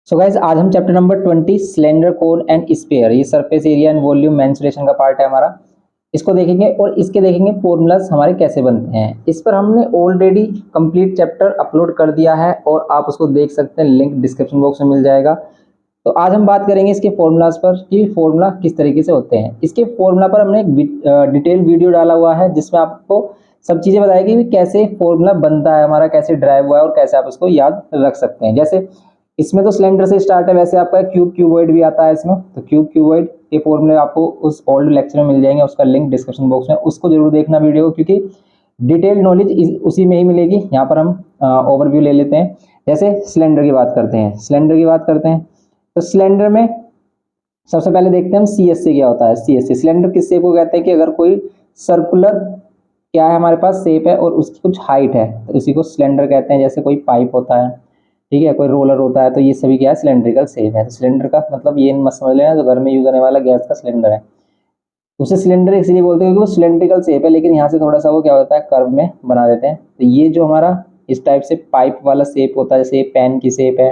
सो guys आज हम chapter number 20 cylinder cone and sphere, ये surface area and volume mensuration का पार्ट है हमारा। इसको देखेंगे और इसके देखेंगे फॉर्मूलाज हमारे कैसे बनते हैं। इस पर हमने ऑलरेडी कंप्लीट चैप्टर अपलोड कर दिया है और आप उसको देख सकते हैं, लिंक डिस्क्रिप्शन बॉक्स में मिल जाएगा। तो आज हम बात करेंगे इसके फॉर्मूलाज पर कि फॉर्मूला किस तरीके से होते हैं। इसके फॉर्मूला पर हमने एक डिटेल वीडियो डाला हुआ है जिसमें आपको सब चीज़ें बताएगी कि कैसे फॉर्मूला बनता है हमारा, कैसे ड्राइव हुआ है और कैसे आप उसको याद रख सकते हैं। जैसे इसमें तो सिलेंडर से स्टार्ट है, वैसे आपका क्यूब क्यूबॉइड भी आता है इसमें। तो क्यूब क्यूबॉइड के फॉर्मूले आपको उस ओल्ड लेक्चर में मिल जाएंगे, उसका लिंक डिस्क्रिप्शन बॉक्स में, उसको जरूर देखना वीडियो, क्योंकि डिटेल नॉलेज उसी में ही मिलेगी। यहाँ पर हम ओवरव्यू ले लेते हैं। जैसे सिलेंडर की बात करते हैं, तो सिलेंडर में सबसे पहले देखते हैं हम सीएससी क्या होता है। सीएससी सिलेंडर किस शेप को कहते हैं कि अगर कोई सर्कुलर क्या है हमारे पास शेप है और उसकी कुछ हाइट है तो इसी को सिलेंडर कहते हैं। जैसे कोई पाइप होता है, ठीक है, कोई रोलर होता है, तो ये सभी क्या है, सिलेंड्रिकल शेप है। तो सिलेंडर का मतलब ये मत समझ लेना जो घर में यूज होने वाला गैस का सिलेंडर है उसे सिलेंडर इसलिए बोलते हैं क्योंकि वो सिलेंड्रिकल शेप है, लेकिन यहाँ से थोड़ा सा वो क्या होता है, कर्व में बना देते हैं। तो ये जो हमारा इस टाइप से पाइप वाला शेप होता है, जैसे पेन की शेप है,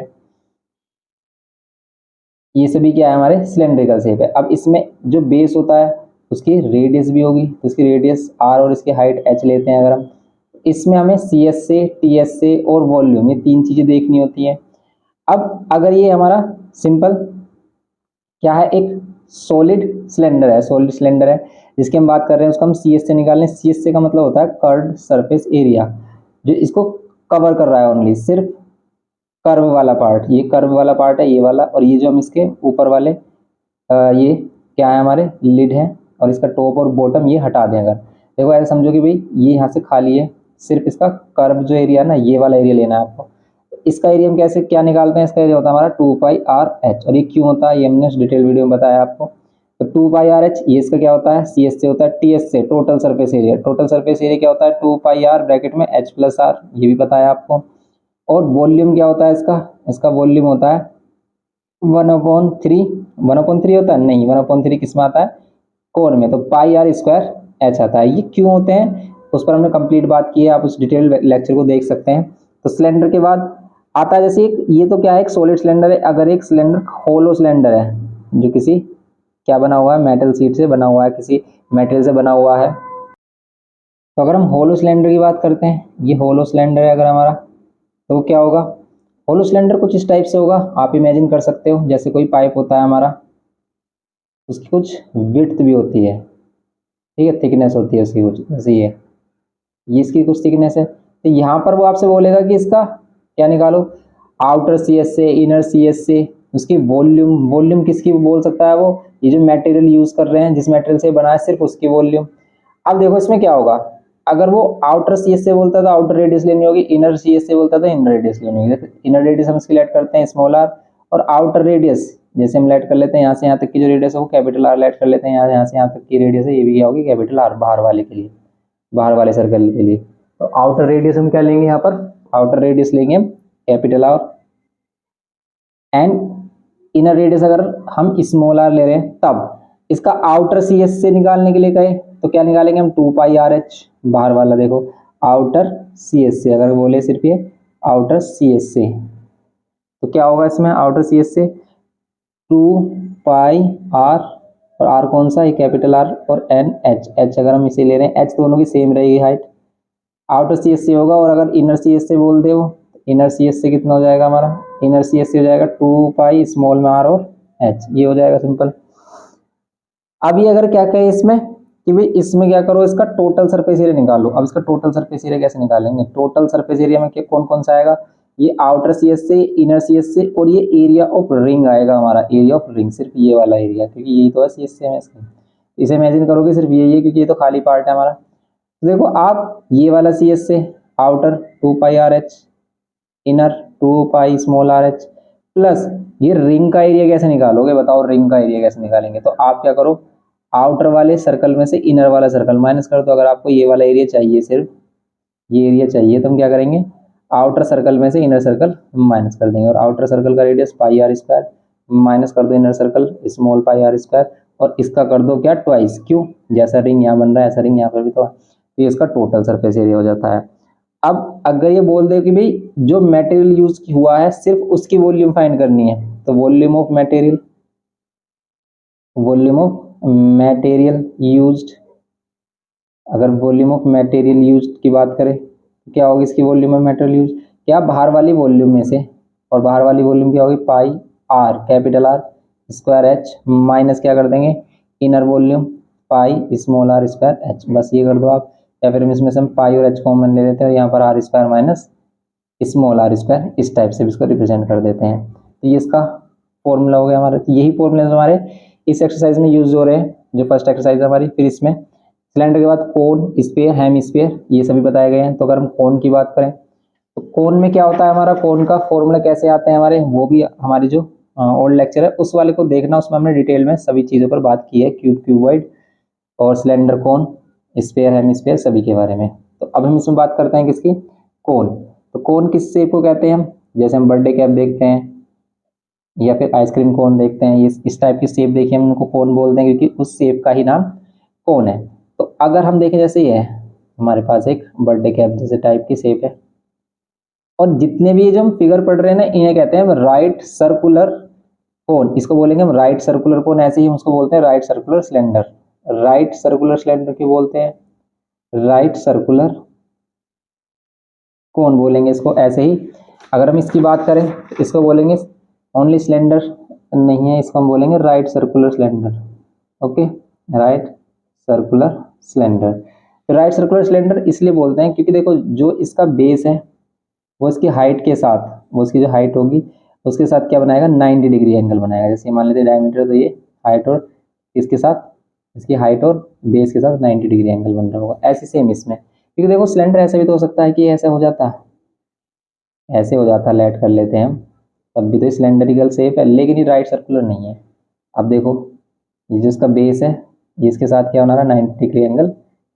ये सभी क्या है, हमारे सिलेंड्रिकल शेप है। अब इसमें जो बेस होता है उसकी रेडियस भी होगी, तो इसकी रेडियस आर और इसकी हाइट एच लेते हैं अगर हम। इसमें हमें सी एस से, टी एस से और वॉल्यूम, ये तीन चीजें देखनी होती हैं। अब अगर ये हमारा सिंपल क्या है, एक सॉलिड सिलेंडर है जिसकी हम बात कर रहे हैं, उसको हम सी एस से निकालें। सी एस से का मतलब होता है कर्व्ड सरफेस एरिया, जो इसको कवर कर रहा है ओनली, सिर्फ कर्व वाला पार्ट। ये कर्व वाला पार्ट है, ये वाला, और ये जो हम इसके ऊपर वाले ये क्या है, हमारे लिड है, और इसका टॉप और बॉटम ये हटा दें। अगर देखो ऐसे समझो कि भाई ये यहाँ से खाली है, सिर्फ इसका कर्व जो एरिया है ना, ये वाला एरिया लेना है आपको। इसका एरिया हम कैसे क्या निकालते हैं, इसका एरिया होता है हमारा 2πr/h, और ये क्यों होता है ये हमने डिटेल वीडियो में बताया आपको। तो 2πr/h ये इसका क्या होता है, सी एस से होता है, टी एस से total surface area. Total surface area क्या होता है, 2πr ब्रैकेट में h+r, ये भी बताया आपको। और वॉल्यूम क्या होता है इसका, इसका वॉल्यूम होता है 1/3। 1/3 होता है नहीं, 1/3 किस में आता है, कोण में, तो πr² आता है। ये क्यों होते हैं उस पर हमने कंप्लीट बात की है, आप उस डिटेल लेक्चर को देख सकते हैं। तो सिलेंडर के बाद आता है जैसे एक, ये तो क्या है, एक सॉलिड सिलेंडर है। अगर एक सिलेंडर होलो सिलेंडर है जो किसी क्या बना हुआ है, मेटल शीट से बना हुआ है, किसी मेटेरियल से बना हुआ है, तो अगर हम होलो सिलेंडर की बात करते हैं, ये होलो सिलेंडर है अगर हमारा, तो क्या होगा, होलो सिलेंडर कुछ इस टाइप से होगा, आप इमेजिन कर सकते हो। जैसे कोई पाइप होता है हमारा, उसकी कुछ विड्थ भी होती है, ठीक है, थिकनेस होती है उसकी कुछ, जैसे ये इसकी कुछ थिकनेस है। तो यहाँ पर वो आपसे बोलेगा कि इसका क्या निकालो, आउटर सी एस से, इनर सी एस से, उसकी वॉल्यूम। वॉल्यूम किसकी बोल सकता है वो, ये जो मटेरियल यूज कर रहे हैं, जिस मटेरियल से बना है, सिर्फ उसकी वॉल्यूम। अब देखो इसमें क्या होगा, अगर वो आउटर सी एस से बोलता है तो आउटर रेडियस लेनी होगी, इनर सी एस से बोलता है तो इनर रेडियस लेनी होगी। इनर रेडियस हम इसकी लेट करते हैं स्मॉल आर, और आउटर रेडियस जैसे हम लेट कर लेते हैं यहाँ से यहाँ तक की जो रेडियस है वो कैपिटल आर लेट कर लेते हैं। यहाँ से यहाँ तक की रेडियस है, ये भी क्या होगी, कैपिटल आर, बाहर वाले के लिए, बाहर वाले सर्कल के लिए। तो आउटर रेडियस हम क्या लेंगे यहाँ पर, आउटर रेडियस लेंगे हम capital R, and inner radius अगर हम स्मॉल आर ले रहे हैं तब इसका आउटर सी एस से निकालने के लिए कहे तो क्या निकालेंगे हम, 2πr/h, बाहर वाला देखो, आउटर सी एस से अगर बोले सिर्फ ये आउटर सी एस से, तो क्या होगा इसमें, आउटर सी एस से 2πr, और आर कौन सा है, कैपिटल आर, और एन एच, एच अगर हम इसे ले रहे हैं, एच दोनों की सेम रहेगी हाइट, आउटर सी एस से होगा। और अगर इनर सी एस से बोल दे वो, इनर सी एस से कितना हो जाएगा हमारा, इनर सी एस से हो जाएगा 2π स्मॉल में आर और एच, ये हो जाएगा सिंपल। अब ये अगर क्या कहे इसमें कि भाई इसमें क्या करो, इसका टोटल सरफेस एरिया निकालो। अब इसका टोटल सरफेस एरिया कैसे निकालेंगे, टोटल सरफेस एरिया में क्या कौन कौन सा आएगा, ये आउटर सी एस से, इनर सी एस से, और ये एरिया ऑफ रिंग आएगा हमारा, एरिया ऑफ रिंग, सिर्फ ये वाला एरिया, क्योंकि यही तो है सी एस से। इसे इमेजिन करोगे सिर्फ यही है क्योंकि ये तो खाली पार्ट है हमारा। तो देखो आप ये वाला सी एस से outer 2πr/h, inner 2π small R H, plus ये रिंग का एरिया कैसे निकालोगे बताओ, रिंग का एरिया कैसे निकालेंगे, तो आप क्या करो, आउटर वाले सर्कल में से इनर वाला सर्कल माइनस कर दो। अगर आपको ये वाला एरिया चाहिए, सिर्फ ये एरिया चाहिए, तो हम क्या करेंगे, आउटर सर्कल में से इनर सर्कल माइनस कर देंगे, और आउटर सर्कल का रेडियस πr² माइनस कर दो इनर सर्कल स्मॉल πr², और इसका कर दो क्या, ट्वाइस, क्यों, जैसा रिंग यहाँ बन रहा है ऐसा रिंग यहाँ पर भी तो है, तो इसका टोटल सरफेस एरिया हो जाता है। अब अगर ये बोल दे कि भाई जो मटेरियल यूज हुआ है सिर्फ उसकी वॉल्यूम फाइंड करनी है, तो volume of material, volume of material used, अगर वॉल्यूम ऑफ मटेरियल यूज्ड की बात करें तो क्या होगी इसकी वॉल्यूम ऑफ मटेरियल यूज, क्या बाहर वाली वॉल्यूम में से, और बाहर वाली वॉल्यूम क्या होगी pi R, capital R square H, minus क्या कर देंगे inner volume pi small R square H, बस ये कर दो आप। या फिर इसमें से हम पाई और एच कॉमन ले लेते हैं, यहाँ पर R square minus small R square, इस टाइप से भी इसको रिप्रेजेंट कर देते हैं। तो ये इसका फॉर्मूला हो गया हमारा। तो यही फॉर्मूला हमारे इस एक्सरसाइज में यूज हो रहे हैं, जो फर्स्ट एक्सरसाइज है हमारी। फिर इसमें सिलेंडर के बाद कोन, स्फीयर, हेम स्फीयर, ये सभी बताए गए हैं। तो अगर हम कोन की बात करें तो कोन में क्या होता है हमारा, कोन का फॉर्मूला कैसे आते हैं हमारे, वो भी हमारी जो ओल्ड लेक्चर है उस वाले को देखना, उसमें हमने डिटेल में सभी चीज़ों पर बात की है, क्यूब, क्यूबॉइड और सिलेंडर, कोन, स्फीयर, हेम स्फीयर, सभी के बारे में। तो अब हम इसमें बात करते हैं किसकी, कोन। तो कोन किस शेप को कहते हैं हम, जैसे हम बर्थडे कैप देखते हैं या फिर आइसक्रीम कोन देखते हैं, ये इस टाइप की शेप देखिए हम उनको कोन बोलते हैं, क्योंकि उस शेप का ही नाम कोन है। तो अगर हम देखें जैसे ये है हमारे पास एक बर्थडे कैप जैसे टाइप की शेप है, और जितने भी ये जो हम फिगर पढ़ रहे हैं ना इन्हें कहते हैं हम राइट सर्कुलर कोन, इसको बोलेंगे हम राइट सर्कुलर कोन, ऐसे ही हम उसको बोलते हैं right circular cylinder. Right circular cylinder क्यों बोलते हैं, राइट सर्कुलर कोन बोलेंगे इसको ऐसे ही। अगर हम इसकी बात करें तो इसको बोलेंगे ओनली सिलेंडर नहीं है, इसको हम बोलेंगे right circular cylinder. Okay, right circular cylinder. तो राइट सर्कुलर सिलेंडर इसलिए बोलते हैं क्योंकि देखो जो इसका बेस है वो इसकी हाइट के साथ, वो इसकी जो हाइट होगी उसके साथ क्या बनाएगा 90 डिग्री एंगल बनाएगा। जैसे मान लेते डायमीटर, तो ये हाइट और इसके साथ, इसकी हाइट और बेस के साथ 90 डिग्री एंगल बन रहा होगा। ऐसे सेम इसमें, क्योंकि देखो सिलेंडर ऐसा भी तो हो सकता है कि ऐसा हो जाता, ऐसे हो जाता, लेट कर लेते हैं हम, तब भी तो सिलेंडरिकल शेप है, लेकिन ये राइट सर्कुलर नहीं है। अब देखो ये जो इसका बेस है ये इसके साथ क्या बना रहा है 90 डिग्री एंगल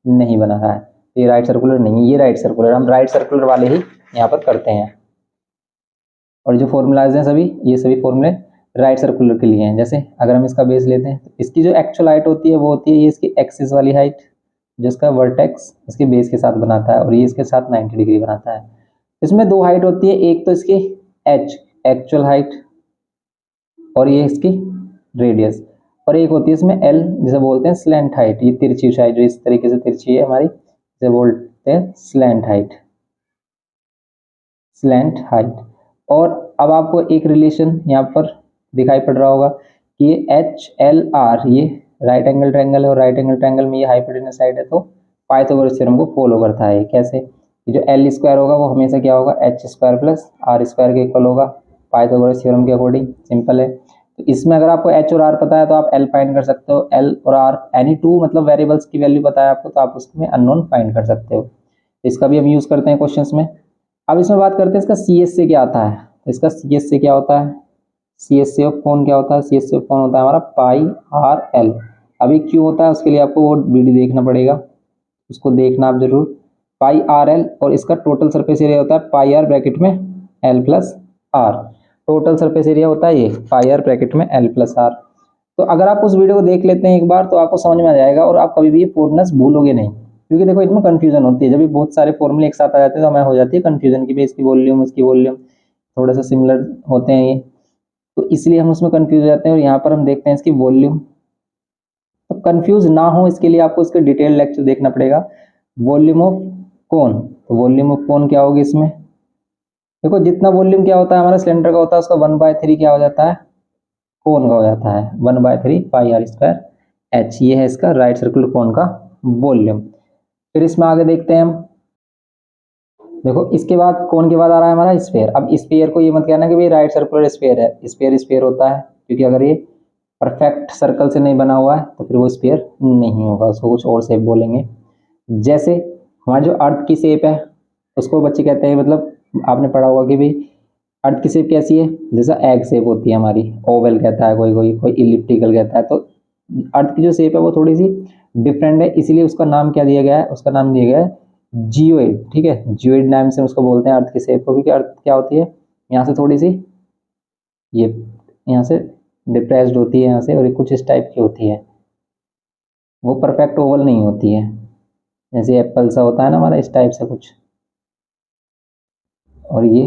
नहीं बना रहा है, तो ये राइट सर्कुलर नहीं है, ये राइट सर्कुलर, हम राइट सर्कुलर वाले ही यहाँ पर करते हैं। और जो फॉर्मूलाज हैं सभी, ये सभी फॉर्मूले राइट सर्कुलर के लिए हैं। जैसे अगर हम इसका बेस लेते हैं तो इसकी जो एक्चुअल हाइट होती है वो होती है ये इसकी एक्सिस वाली हाइट, जो इसका वर्टेक्स इसके बेस के साथ बनाता है, और ये इसके साथ 90 डिग्री बनाता है। इसमें दो हाइट होती है, एक तो इसकी एच एक्चुअल हाइट और ये इसकी रेडियस, और एक होती है इसमें एल जिसे बोलते हैं स्लैंट हाइट, ये तिरछी ऊंचाई जो इस तरीके से तिरछी है हमारी, इसे बोलते हैं स्लैंट हाइट, स्लैंट हाइट। और अब आपको एक रिलेशन यहाँ पर दिखाई पड़ रहा होगा कि ये एच एल आर, ये राइट एंगल ट्रायंगल है और राइट एंगल ट्रायंगल में ये हाइपोटेनस साइड है, तो पाइथागोरस थ्योरम को फॉलो करता है। कैसे, ये जो एल स्क्वायर होगा वो हमेशा क्या होगा H square plus R square के इक्वल होगा पाइथागोरस थ्योरम के अकॉर्डिंग, सिंपल है। तो इसमें अगर आपको एच और आर पता है तो आप एल फाइंड कर सकते हो, एल और आर एनी टू मतलब वेरिएबल्स की वैल्यू पता है आपको तो आप उसमें अननोन फाइंड कर सकते हो। इसका भी हम यूज करते हैं क्वेश्चंस में। अब इसमें बात करते हैं इसका सी एस से क्या आता है, इसका सी एस से क्या होता है, C S C of cone क्या होता है, C S C of cone होता है हमारा पाई आर एल। अभी क्यों होता है उसके लिए आपको वो वीडियो देखना पड़ेगा, उसको देखना आप जरूर, पाई आर एल, और इसका टोटल सरफेस एरिया होता है पाई आर ब्रैकेट में L plus R, total surface area होता है ये पाई आर ब्रैकेट में एल प्लस आर। तो अगर आप उस वीडियो को देख लेते हैं एक बार तो आपको समझ में आ जाएगा और आप कभी भी ये फॉर्मूलास भूलोगे नहीं, क्योंकि देखो इनमें कंफ्यूजन होती है, जब भी बहुत सारे फॉर्मूले एक साथ आ जाते हैं तो हमें हो जाती है कंफ्यूजन की भी इसकी वॉल्यूम उसकी वॉल्यूम थोड़ा सा सिमिलर होते हैं ये, तो इसलिए हम उसमें कंफ्यूज हो जाते हैं। और यहाँ पर हम देखते हैं इसकी वॉल्यूम, तो कंफ्यूज ना हो इसके लिए आपको इसके डिटेल लेक्चर देखना पड़ेगा। वॉल्यूम ऑफ कोन, तो वॉल्यूम ऑफ कोन क्या होगी इसमें, देखो जितना वॉल्यूम क्या होता है हमारा सिलेंडर का होता है उसका 1/3 क्या हो जाता है कोन का हो जाता है, 1/3 पाई आर स्क्वायर एच, ये है इसका राइट सर्कुलर कोन का वॉल्यूम। फिर इसमें आगे देखते हैं हम, देखो इसके बाद कोन के बाद आ रहा है हमारा स्फीयर। अब स्फीयर को ये मत कहना कि भाई राइट सर्कुलर स्फीयर है, स्फीयर स्फीयर होता है, क्योंकि अगर ये परफेक्ट सर्कल से नहीं बना हुआ है तो फिर वो स्फीयर नहीं होगा, उसको कुछ और शेप बोलेंगे। जैसे हमारी जो अर्थ की शेप है उसको बच्चे कहते हैं, मतलब आपने पढ़ा होगा कि भाई अर्थ की शेप कैसी है, जैसा एग शेप होती है हमारी, ओवल कहता है कोई कोई, कोई इलिप्टिकल कहता है, तो अर्थ की जो शेप है वो थोड़ी सी डिफरेंट है, इसीलिए उसका नाम क्या दिया गया है, उसका नाम दिया गया है जियोइड। ठीक है, जियोइड नाम से उसको बोलते हैं अर्थ की शेप को, क्योंकि अर्थ क्या होती है यहाँ से थोड़ी सी ये यहाँ से डिप्रेस्ड होती है यहाँ से, और कुछ इस टाइप की होती है, वो परफेक्ट ओवल नहीं होती है, जैसे एप्पल सा होता है ना हमारा, इस टाइप से कुछ और ये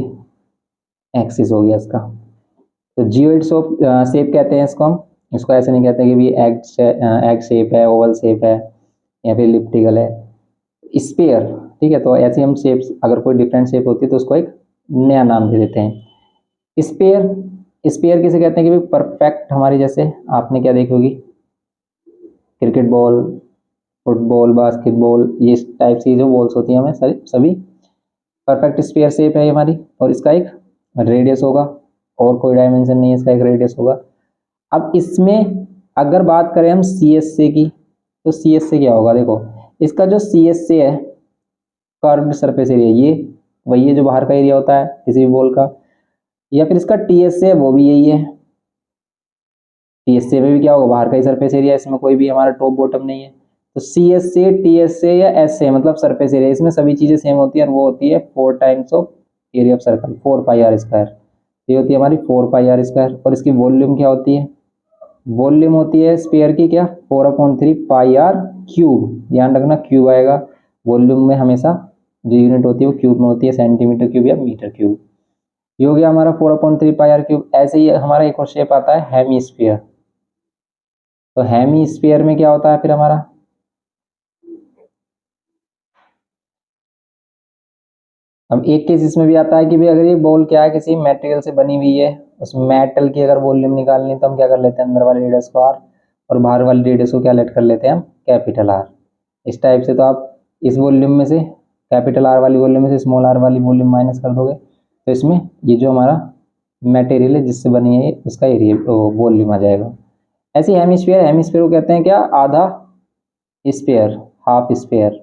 एक्सिस हो गया इसका। तो जियोइड शेप कहते हैं इसको हम। इसको ऐसे नहीं कहते कि भी एग शेप है, ओवल शेप है या फिर इलिप्टिकल है, स्फीयर। ठीक है, तो ऐसे हम शेप्स, अगर कोई डिफरेंट शेप होती है तो उसको एक नया नाम दे देते हैं। स्फीयर, स्फीयर किसे कहते हैं कि परफेक्ट, हमारी जैसे आपने क्या देखी होगी, क्रिकेट बॉल, फुटबॉल, बास्केटबॉल, ये टाइप की जो बॉल्स होती हैं हमें सारी सभी परफेक्ट स्फीयर शेप है हमारी। और इसका एक रेडियस होगा, और कोई डायमेंशन नहीं है, इसका एक रेडियस होगा। अब इसमें अगर बात करें हम सी एस से की, तो सी एस से क्या होगा, देखो इसका जो सी एस से है, कर्व्ड सरफेस एरिया, ये वही है जो बाहर का एरिया होता है किसी भी बॉल का। या फिर इसका टी एस से है, वो भी यही है। टी एस से में भी क्या होगा, बाहर का ही सरफेस एरिया, इसमें कोई भी हमारा टॉप बॉटम नहीं है। तो सी एस से, टी एस से या एस से, मतलब सरफेस एरिया, इसमें सभी चीजें सेम होती है, और वो होती है 4 times of area of circle, 4 pi R square. ये होती है हमारी 4 पाई आर स्क्वायर। और इसकी वॉल्यूम क्या होती है, वॉल्यूम होती है स्फीयर की क्या, 4/3 पाई आर क्यूब। ध्यान रखना क्यूब आएगा वॉल्यूम में, हमेशा जो यूनिट होती है वो क्यूब में होती है, सेंटीमीटर क्यूब या मीटर क्यूब। ये हो गया हमारा 4/3 पाई आर क्यूब। ऐसे ही हमारा एक और शेप आता है हेमीस्फीयर। तो हेमीस्फीयर में क्या होता है फिर हमारा, अब एक केस इसमें भी आता है कि भाई अगर ये बॉल क्या है, किसी मेटेरियल से बनी हुई है, उस मेटल की अगर वॉल्यूम निकालनी है तो हम क्या कर लेते हैं, अंदर वाले रेडियस को आर और बाहर वाले रेडियस को क्या लेट कर लेते हैं हम, कैपिटल आर। इस टाइप से तो आप इस वॉल्यूम में से, कैपिटल आर वाली वॉल्यूम में से स्मॉल आर वाली वॉल्यूम माइनस कर दोगे, तो इसमें ये जो हमारा मटेरियल है जिससे बनी है उसका एरिया वॉल्यूम आ जाएगा। ऐसे हेमिस्फीयर, हेमिस्फीयर को कहते हैं क्या, आधा स्फीयर, हाफ स्फीयर,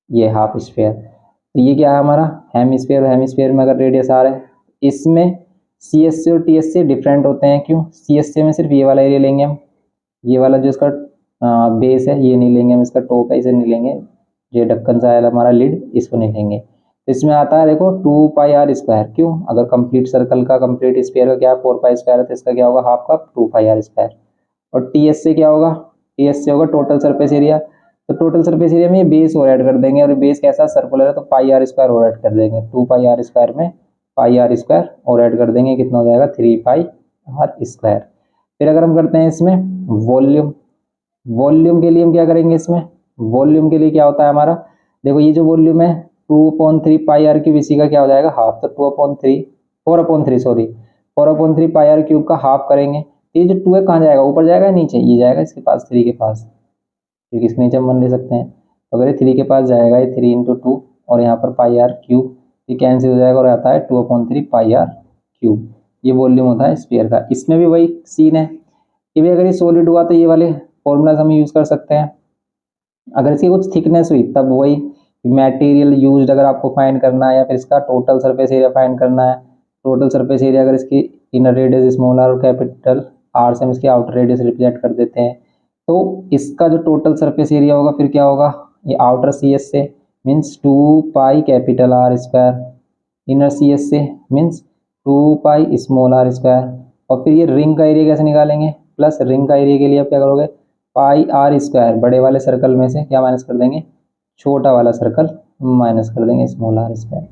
ये हाफ स्फीयर। तो ये क्या है हमारा हेमिस्फीयर। हेमिस्फीयर में अगर रेडियस आ रहा है, इसमें सी एस सी और टी एस सी डिफरेंट होते हैं। क्यों, सी एस सी में सिर्फ ये वाला एरिया लेंगे हम, ये वाला जो इसका बेस है ये नहीं लेंगे हम, इसका टॉप है इसे नहीं लेंगे, ये ढक्कन सा है हमारा लिड, इसको नहीं लेंगे। तो इसमें आता है देखो 2 पाई आर स्क्वायर। क्यों, अगर कंप्लीट सर्कल का, कंप्लीट स्फीयर का क्या 4 पाई स्क्वायर है, तो इसका क्या होगा हाफ का 2 पाई आर स्क्वायर। और टी एस से क्या होगा, टी एस से होगा टोटल सरफेस एरिया। तो टोटल सरफेस एरिया में ये बेस और ऐड कर देंगे, और बेस कैसा सर्कुलर है तो पाई आर स्क्वायर और ऐड कर देंगे, 2 पाई आर स्क्वायर में पाई आर स्क्वायर और ऐड कर देंगे, कितना हो जाएगा 3 पाई आर स्क्वायर। फिर अगर हम करते हैं इसमें वॉल्यूम, वॉल्यूम के लिए हम क्या करेंगे, इसमें वॉल्यूम के लिए क्या होता है हमारा, देखो ये जो वॉल्यूम है 2/3 पाई आर क्यूब, इसी का क्या हो जाएगा हाफ, तो 4/3 सॉरी 4/3 पाई आर क्यूब का हाफ करेंगे। ये जो 2 है कहाँ जाएगा, ऊपर जाएगा नीचे, ये जाएगा इसके पास 3 के पास, क्योंकि इसके नीचे हम 1 ले सकते हैं। तो अगर ये 3 के पास जाएगा, ये 3 × 2 और यहाँ पर पाई आर क्यूब, ये कैंसिल हो जाएगा और आता है 2/3 पाई आर क्यूब। ये वॉल्यूम होता है स्फीयर का। इसमें भी वही सीन है कि भाई अगर ये सॉलिड हुआ तो ये वाले फॉर्मूलाज हम यूज़ कर सकते हैं। अगर इसकी कुछ थिकनेस हुई तब वही मटेरियल यूज्ड अगर आपको फाइंड करना है, या फिर इसका टोटल सरफेस एरिया फाइंड करना है। टोटल सरफेस एरिया अगर इसकी इनर रेडियस स्मॉल आर और कैपिटल आर से हम इसकी आउटर रेडियस रिप्रेजेंट कर देते हैं, तो इसका जो टोटल सरफेस एरिया होगा फिर क्या होगा, ये आउटर सी एस से means 2 pi capital R square, inner C S से means 2 pi small R square. और फिर ये रिंग का एरिया कैसे निकालेंगे, प्लस रिंग का एरिया के लिए आप क्या करोगे, पाई आर स्क्वायर, बड़े वाले सर्कल में से क्या माइनस कर देंगे, छोटा वाला सर्कल माइनस कर देंगे, स्मॉल आर स्क्वायर।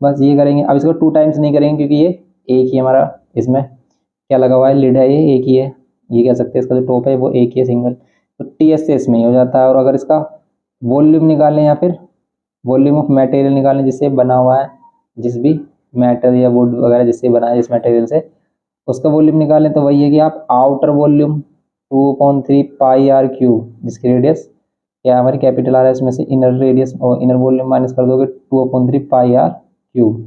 बस ये करेंगे। अब इसको 2 टाइम्स नहीं करेंगे क्योंकि ये एक ही हमारा इसमें क्या लगा हुआ है, लिड है, ये एक ही है, ये कह सकते हैं इसका जो टॉप है वो एक ही है सिंगल, तो टी एस से इसमें ही हो जाता है। और अगर इसका वॉल्यूम निकालें या फिर वॉल्यूम ऑफ मटेरियल निकालें जिससे बना हुआ है, जिस भी मेटल या वुड वगैरह जिससे बना है जिस मटेरियल से, उसका वॉल्यूम निकालें तो वही है कि आप outer volume 2/3 pi R cube, जिसकी रेडियस क्या हमारी कैपिटल आर है, इसमें से इनर रेडियस और इनर वॉल्यूम माइनस कर दोगे 2/3 pi R cube.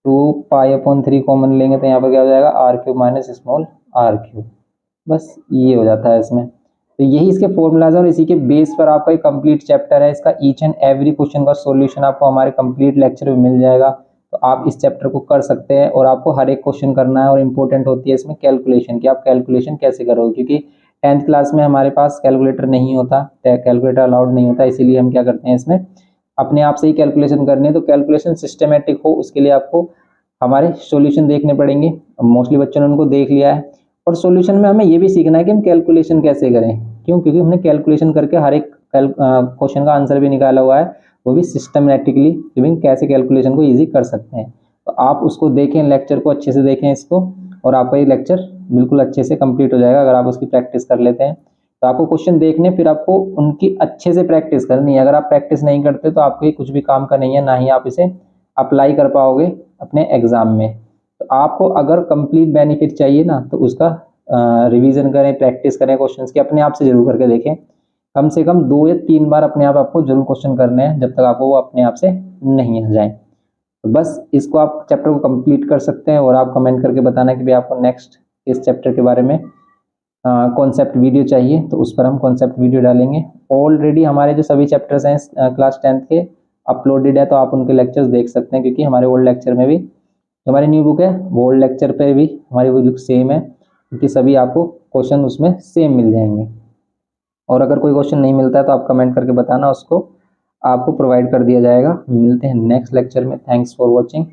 2 pi common लेंगे तो यहाँ पर क्या हो जाएगा R cube minus small R cube. बस ये हो जाता है इसमें। तो यही इसके फॉर्मूलाज है, और इसी के बेस पर आपका एक कंप्लीट चैप्टर है। इसका ईच एंड एवरी क्वेश्चन का सॉल्यूशन आपको हमारे कंप्लीट लेक्चर में मिल जाएगा। तो आप इस चैप्टर को कर सकते हैं, और आपको हर एक क्वेश्चन करना है। और इंपॉर्टेंट होती है इसमें कैलकुलेशन, कि आप कैलकुलेशन कैसे करोगे, क्योंकि 10th क्लास में हमारे पास कैलकुलेटर नहीं होता, कैलकुलेटर अलाउड नहीं होता, इसीलिए हम क्या करते हैं इसमें अपने आप से ही कैलकुलेशन करनी है। तो कैलकुलेशन सिस्टमेटिक हो उसके लिए आपको हमारे सॉल्यूशन देखने पड़ेंगे। मोस्टली बच्चों ने उनको देख लिया है, और सॉल्यूशन में हमें ये भी सीखना है कि हम कैलकुलेशन कैसे करें। क्यों, क्योंकि हमने कैलकुलेशन करके हर एक क्वेश्चन का आंसर भी निकाला हुआ है, वो भी सिस्टमेटिकली, कैसे कैलकुलेशन को ईजी कर सकते हैं। तो आप उसको देखें, लेक्चर को अच्छे से देखें इसको, और आपका ये लेक्चर बिल्कुल अच्छे से कंप्लीट हो जाएगा अगर आप उसकी प्रैक्टिस कर लेते हैं। तो आपको क्वेश्चन देखने, फिर आपको उनकी अच्छे से प्रैक्टिस करनी है। अगर आप प्रैक्टिस नहीं करते तो आपको ये कुछ भी काम का नहीं है, ना ही आप इसे अप्लाई कर पाओगे अपने एग्जाम में। तो आपको अगर कंप्लीट बेनिफिट चाहिए ना, तो उसका रिवीजन करें, प्रैक्टिस करें क्वेश्चंस की, अपने आप से जरूर करके देखें। कम से कम 2 या 3 बार अपने आप आपको जरूर क्वेश्चन करने हैं, जब तक आपको वो अपने आप से नहीं आ जाए। तो बस इसको आप चैप्टर को कंप्लीट कर सकते हैं, और आप कमेंट करके बताना कि भाई आपको नेक्स्ट इस चैप्टर के बारे में कॉन्सेप्ट वीडियो चाहिए, तो उस पर हम कॉन्सेप्ट वीडियो डालेंगे। ऑलरेडी हमारे जो सभी चैप्टर्स हैं क्लास 10th के अपलोडेड है, तो आप उनके लेक्चर्स देख सकते हैं, क्योंकि हमारे ओल्ड लेक्चर में भी, जो हमारी न्यू बुक है वो ओल्ड लेक्चर पे भी हमारी वो बुक सेम है, क्योंकि सभी आपको क्वेश्चन उसमें सेम मिल जाएंगे। और अगर कोई क्वेश्चन नहीं मिलता है तो आप कमेंट करके बताना, उसको आपको प्रोवाइड कर दिया जाएगा। मिलते हैं नेक्स्ट लेक्चर में। Thanks for watching.